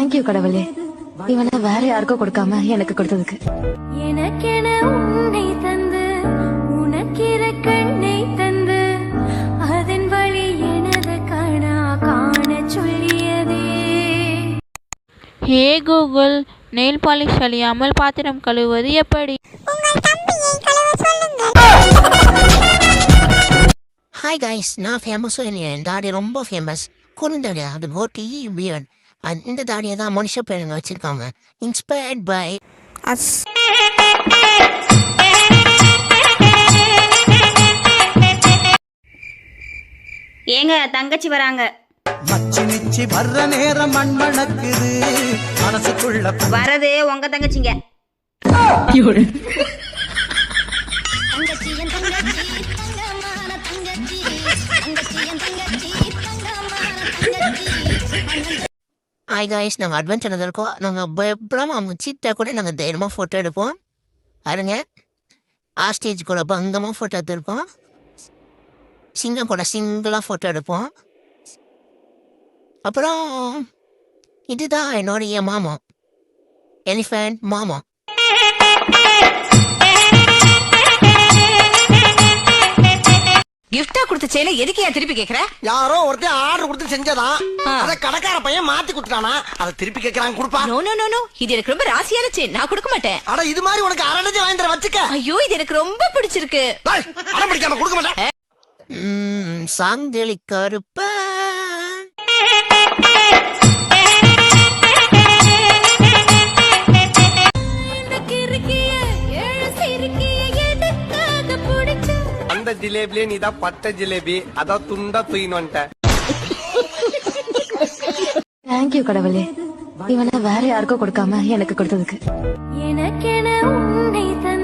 Thank you கடவுளே, இவனை வேற யாருக்கும் கொடுக்காம எனக்கு கொடுத்ததுக்கு. எனக்கென உன்னை தந்து உனக்கிற கண்ணை தந்து அதன் வழி எனது காண சொல்லியதே. ஹே கூகுள், நெயில் பாலிஷ் அழியாமல் பாத்திரம் கழுவுவது எப்படி? ஹாய் கைஸ், நான் ஃபேமஸும் இல்லையா, என் தாடி ரொம்ப ஃபேமஸ். குறுந்தாடி, அது போட்டி பியர்ட். இந்த தாடியை தான் மனுஷ பேருங்க வச்சுருக்காங்க. Inspired by us. ஏங்க தங்கச்சி வராங்க. மச்சி நிச்சி வர்ற நேரம் மண்மணக்குது மனசுக்குள்ள. வரது உங்க தங்கச்சிங்க. ஹாய் கைஸ், நாங்கள் அட்வென்ச்சர் இருக்கோம். நாங்கள் பயப்படாமல் அவங்க சீட்டை கூட நாங்கள் தைரியமாக ஃபோட்டோ எடுப்போம். பாருங்க, ஆஸ்டேஜ் கூட பங்கமாக ஃபோட்டோ எடுத்துருப்போம். சிங்கம் கூட சிங்கிளாக ஃபோட்டோ எடுப்போம். அப்புறம் இதுதான் என்னுடைய மாமா, எலிஃபண்ட் மாமா. கிஃப்டா கொடுத்த சேலை எதுக்கு ஏன் திருப்பி கேக்குற? யாரோ ஒருத்தர் ஆர்டர் கொடுத்து செஞ்சதான், அத கடைக்கார பையன் மாத்தி கொடுத்தானா, அதை திருப்பி கேட்கறாங்க கொடுப்பா. நோ நோ நோ நோ, இது எனக்கு ரொம்ப ராசியான செயின், நான் கொடுக்க மாட்டேன். அட இது மாதிரி உனக்கு அரடஜ வாங்கி தர வச்சுக்க. ஐயோ, இது எனக்கு ரொம்ப பிடிச்சிருக்கு. அடம் பிடிக்காம கொடுக்க மாட்டேன். சாந்தேலி கருப்ப அந்த ஜிலேபிலே நீதான் பட்ட ஜிலேபி, அதான் துண்டா தூயின்னு வந்துட்ட. தேங்க்யூ கடவுளே, இவனை வேற யாருக்கும் கொடுக்காம எனக்கு கொடுத்ததுக்கு. எனக்கென உன்னை தந்து